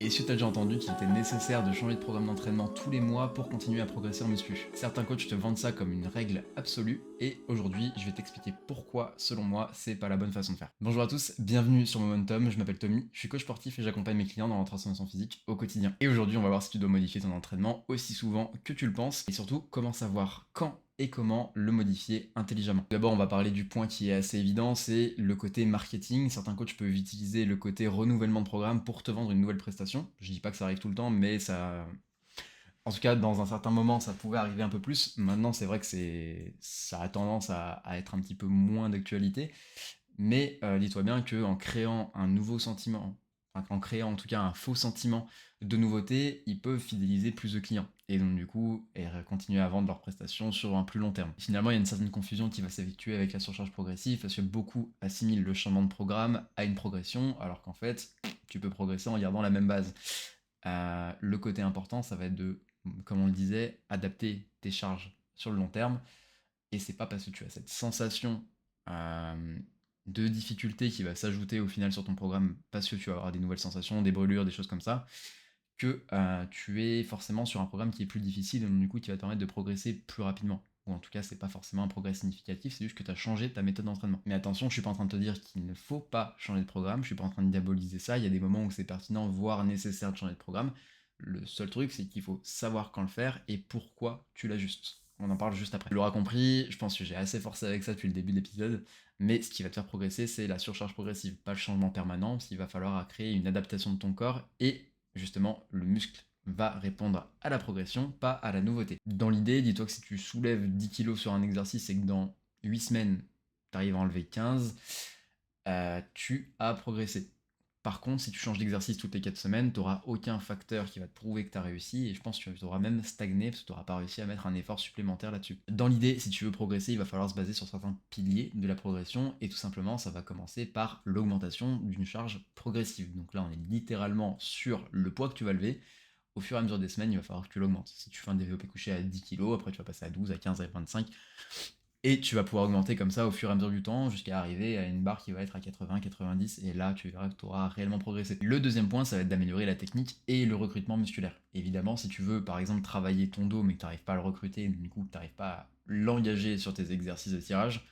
Est-ce que tu as déjà entendu qu'il était nécessaire de changer de programme d'entraînement tous les mois pour continuer à progresser en muscu? Certains coachs te vendent ça comme une règle absolue, et aujourd'hui, je vais t'expliquer pourquoi, selon moi, c'est pas la bonne façon de faire. Bonjour à tous, bienvenue sur Momentum, je m'appelle Tommy, je suis coach sportif et j'accompagne mes clients dans leur transformation physique au quotidien. Et aujourd'hui, on va voir si tu dois modifier ton entraînement aussi souvent que tu le penses, et surtout, comment savoir quand et comment le modifier intelligemment. D'abord, on va parler du point qui est assez évident, c'est le côté marketing. Certains coachs peuvent utiliser le côté renouvellement de programme pour te vendre une nouvelle prestation. Je dis pas que ça arrive tout le temps, mais ça... En tout cas, dans un certain moment, ça pouvait arriver un peu plus. Maintenant, c'est vrai que ça a tendance à être un petit peu moins d'actualité. Mais dis-toi bien qu'en créant un nouveau sentiment, enfin, en créant en tout cas un faux sentiment de nouveauté, ils peuvent fidéliser plus de clients. Et donc du coup, continuer à vendre leurs prestations sur un plus long terme. Finalement, il y a une certaine confusion qui va s'effectuer avec la surcharge progressive, parce que beaucoup assimilent le changement de programme à une progression, alors qu'en fait, tu peux progresser en gardant la même base. Le côté important, ça va être de, comme on le disait, adapter tes charges sur le long terme. Et c'est pas parce que tu as cette sensation euh, de difficulté qui va s'ajouter au final sur ton programme, parce que tu vas avoir des nouvelles sensations, des brûlures, des choses comme ça, que tu es forcément sur un programme qui est plus difficile, et donc du coup qui va te permettre de progresser plus rapidement. Ou en tout cas, c'est pas forcément un progrès significatif, c'est juste que tu as changé ta méthode d'entraînement. Mais attention, je suis pas en train de te dire qu'il ne faut pas changer de programme, je suis pas en train de diaboliser ça, il y a des moments où c'est pertinent, voire nécessaire de changer de programme. Le seul truc, c'est qu'il faut savoir quand le faire et pourquoi tu l'ajustes. On en parle juste après. Tu l'auras compris, je pense que j'ai assez forcé avec ça depuis le début de l'épisode, mais ce qui va te faire progresser, c'est la surcharge progressive, pas le changement permanent, parce qu'il va falloir créer une adaptation de ton corps, et justement, le muscle va répondre à la progression, pas à la nouveauté. Dans l'idée, dis-toi que si tu soulèves 10 kilos sur un exercice et que dans 8 semaines, tu arrives à enlever 15, tu as progressé. Par contre, si tu changes d'exercice toutes les 4 semaines, tu n'auras aucun facteur qui va te prouver que tu as réussi, et je pense que tu auras même stagné parce que tu n'auras pas réussi à mettre un effort supplémentaire là-dessus. Dans l'idée, si tu veux progresser, il va falloir se baser sur certains piliers de la progression, et tout simplement, ça va commencer par l'augmentation d'une charge progressive. Donc là, on est littéralement sur le poids que tu vas lever. Au fur et à mesure des semaines, il va falloir que tu l'augmentes. Si tu fais un développé couché à 10 kg, après tu vas passer à 12, à 15, à 25, et tu vas pouvoir augmenter comme ça au fur et à mesure du temps jusqu'à arriver à une barre qui va être à 80, 90, et là tu verras que tu auras réellement progressé. Le deuxième point, ça va être d'améliorer la technique et le recrutement musculaire. Évidemment, si tu veux par exemple travailler ton dos mais que tu n'arrives pas à le recruter, du coup tu n'arrives pas à l'engager sur tes exercices de tirage,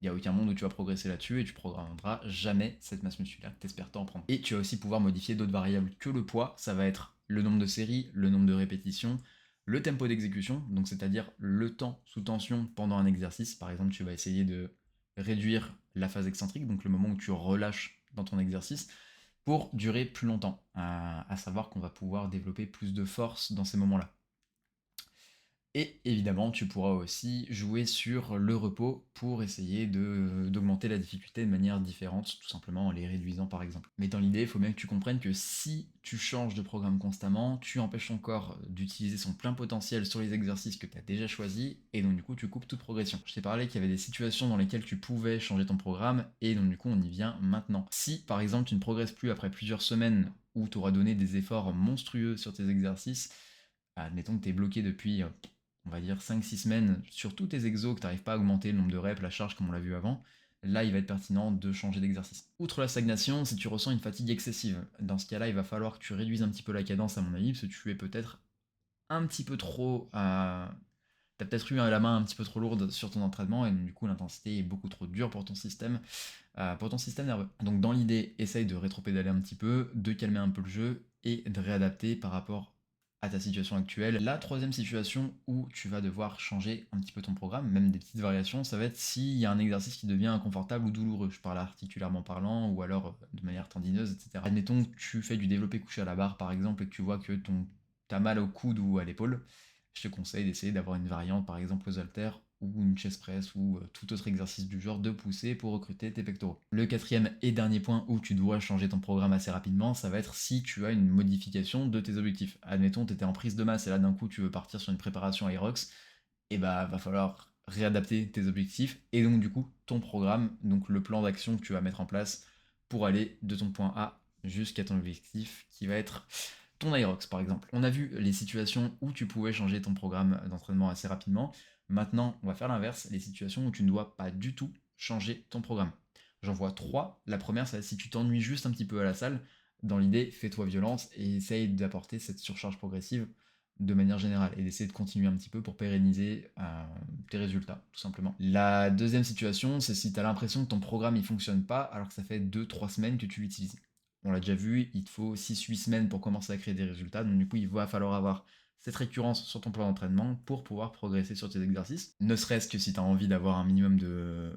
il n'y a aucun monde où tu vas progresser là-dessus et tu programmeras jamais cette masse musculaire que tu espères t'en prendre. Et tu vas aussi pouvoir modifier d'autres variables que le poids, ça va être le nombre de séries, le nombre de répétitions, le tempo d'exécution, donc c'est-à-dire le temps sous tension pendant un exercice. Par exemple, tu vas essayer de réduire la phase excentrique, donc le moment où tu relâches dans ton exercice, pour durer plus longtemps. À savoir qu'on va pouvoir développer plus de force dans ces moments-là. Et évidemment, tu pourras aussi jouer sur le repos pour essayer d'augmenter la difficulté de manière différente, tout simplement en les réduisant par exemple. Mais dans l'idée, il faut bien que tu comprennes que si tu changes de programme constamment, tu empêches ton corps d'utiliser son plein potentiel sur les exercices que tu as déjà choisis, et donc du coup tu coupes toute progression. Je t'ai parlé qu'il y avait des situations dans lesquelles tu pouvais changer ton programme, et donc du coup on y vient maintenant. Si par exemple tu ne progresses plus après plusieurs semaines où tu auras donné des efforts monstrueux sur tes exercices, admettons que tu es bloqué depuis on va dire 5-6 semaines sur tous tes exos, que tu n'arrives pas à augmenter le nombre de reps, la charge comme on l'a vu avant, là il va être pertinent de changer d'exercice. Outre la stagnation, si tu ressens une fatigue excessive, dans ce cas-là il va falloir que tu réduises un petit peu la cadence à mon avis, parce que tu es peut-être un petit peu trop... T'as peut-être eu la main un petit peu trop lourde sur ton entraînement, et donc, du coup l'intensité est beaucoup trop dure pour ton système nerveux. Donc dans l'idée, essaye de rétropédaler un petit peu, de calmer un peu le jeu et de réadapter par rapport à ta situation actuelle. La troisième situation où tu vas devoir changer un petit peu ton programme, même des petites variations, ça va être s'il y a un exercice qui devient inconfortable ou douloureux. Je parle articulairement parlant ou alors de manière tendineuse, etc. Admettons que tu fais du développé couché à la barre par exemple et que tu vois que t'as mal au coude ou à l'épaule. Je te conseille d'essayer d'avoir une variante par exemple aux haltères ou une chest press ou tout autre exercice du genre de pousser pour recruter tes pectoraux. Le quatrième et dernier point où tu dois changer ton programme assez rapidement, ça va être si tu as une modification de tes objectifs. Admettons, tu étais en prise de masse et là d'un coup tu veux partir sur une préparation Aerox, et bah va falloir réadapter tes objectifs et donc du coup ton programme, donc le plan d'action que tu vas mettre en place pour aller de ton point A jusqu'à ton objectif qui va être ton Aerox par exemple. On a vu les situations où tu pouvais changer ton programme d'entraînement assez rapidement. Maintenant, on va faire l'inverse, les situations où tu ne dois pas du tout changer ton programme. J'en vois trois. La première, c'est si tu t'ennuies juste un petit peu à la salle, Dans l'idée, fais-toi violence et essaye d'apporter cette surcharge progressive de manière générale et d'essayer de continuer un petit peu pour pérenniser tes résultats, tout simplement. La deuxième situation, c'est si tu as l'impression que ton programme ne fonctionne pas alors que ça fait 2-3 semaines que tu l'utilises. On l'a déjà vu, il te faut 6-8 semaines pour commencer à créer des résultats, donc du coup il va falloir avoir cette récurrence sur ton plan d'entraînement pour pouvoir progresser sur tes exercices. Ne serait-ce que si tu as envie d'avoir un minimum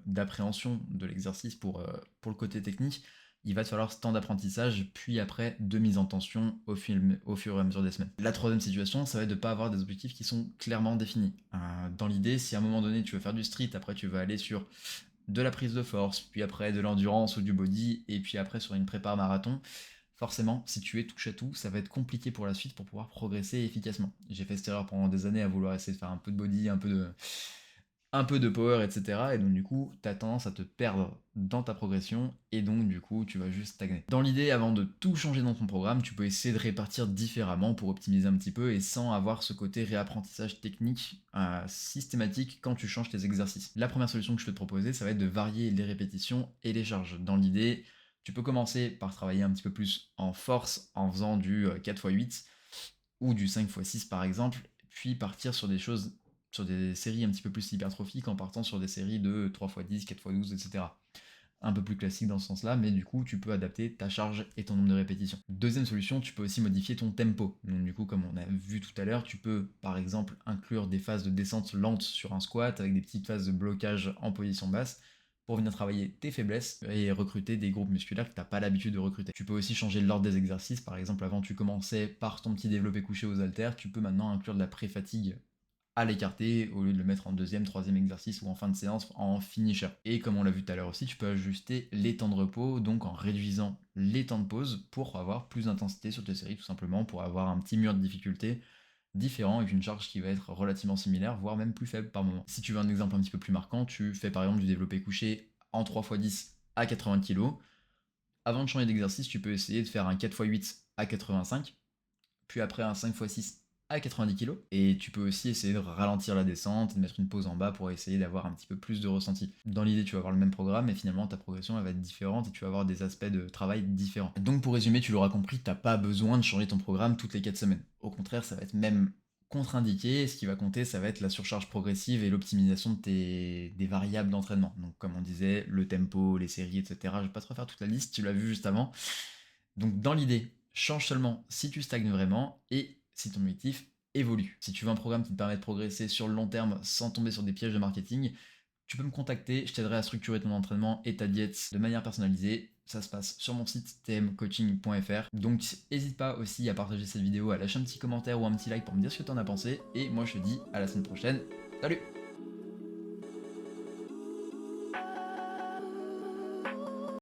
d'appréhension de l'exercice pour le côté technique, il va te falloir ce temps d'apprentissage, puis après de mise en tension au fur et à mesure des semaines. La troisième situation, ça va être de ne pas avoir des objectifs qui sont clairement définis. Dans l'idée, si à un moment donné tu veux faire du street, après tu vas aller sur de la prise de force, puis après de l'endurance ou du body, et puis après sur une prépa marathon, forcément, si tu es touche à tout, ça va être compliqué pour la suite pour pouvoir progresser efficacement. J'ai fait cette erreur pendant des années à vouloir essayer de faire un peu de body, un peu de power, etc. Et donc du coup, tu as tendance à te perdre dans ta progression et donc du coup, tu vas juste stagner. Dans l'idée, avant de tout changer dans ton programme, tu peux essayer de répartir différemment pour optimiser un petit peu et sans avoir ce côté réapprentissage technique systématique quand tu changes tes exercices. La première solution que je peux te proposer, ça va être de varier les répétitions et les charges. Dans l'idée, tu peux commencer par travailler un petit peu plus en force en faisant du 4x8 ou du 5x6 par exemple, puis partir sur des séries un petit peu plus hypertrophiques en partant sur des séries de 3x10, 4x12, etc. Un peu plus classique dans ce sens-là, mais du coup, tu peux adapter ta charge et ton nombre de répétitions. Deuxième solution, tu peux aussi modifier ton tempo. Donc du coup, comme on a vu tout à l'heure, tu peux par exemple inclure des phases de descente lente sur un squat avec des petites phases de blocage en position basse pour venir travailler tes faiblesses et recruter des groupes musculaires que tu n'as pas l'habitude de recruter. Tu peux aussi changer l'ordre des exercices. Par exemple, avant tu commençais par ton petit développé couché aux haltères, tu peux maintenant inclure de la pré-fatigue à l'écarter au lieu de le mettre en deuxième, troisième exercice ou en fin de séance en finisher. Et comme on l'a vu tout à l'heure aussi, tu peux ajuster les temps de repos, donc en réduisant les temps de pause pour avoir plus d'intensité sur tes séries, tout simplement, pour avoir un petit mur de difficulté différent avec une charge qui va être relativement similaire, voire même plus faible par moment. Si tu veux un exemple un petit peu plus marquant, tu fais par exemple du développé couché en 3x10 à 80 kg. Avant de changer d'exercice, tu peux essayer de faire un 4x8 à 85, puis après un 5x6 à 90 kg. Et tu peux aussi essayer de ralentir la descente et de mettre une pause en bas pour essayer d'avoir un petit peu plus de ressenti. Dans l'idée, tu vas avoir le même programme, mais finalement ta progression elle va être différente et tu vas avoir des aspects de travail différents. Donc pour résumer, tu l'auras compris, t'as pas besoin de changer ton programme toutes les 4 semaines. Au contraire, ça va être même contre-indiqué. Ce qui va compter, ça va être la surcharge progressive et l'optimisation des variables d'entraînement. Donc comme on disait, le tempo, les séries, etc. Je vais pas te refaire toute la liste, tu l'as vu juste avant. Donc dans l'idée, change seulement si tu stagnes vraiment et si ton objectif évolue. Si tu veux un programme qui te permet de progresser sur le long terme sans tomber sur des pièges de marketing, tu peux me contacter, je t'aiderai à structurer ton entraînement et ta diète de manière personnalisée. Ça se passe sur mon site tmcoaching.fr. Donc n'hésite pas aussi à partager cette vidéo, à lâcher un petit commentaire ou un petit like pour me dire ce que tu en as pensé. Et moi je te dis à la semaine prochaine. Salut!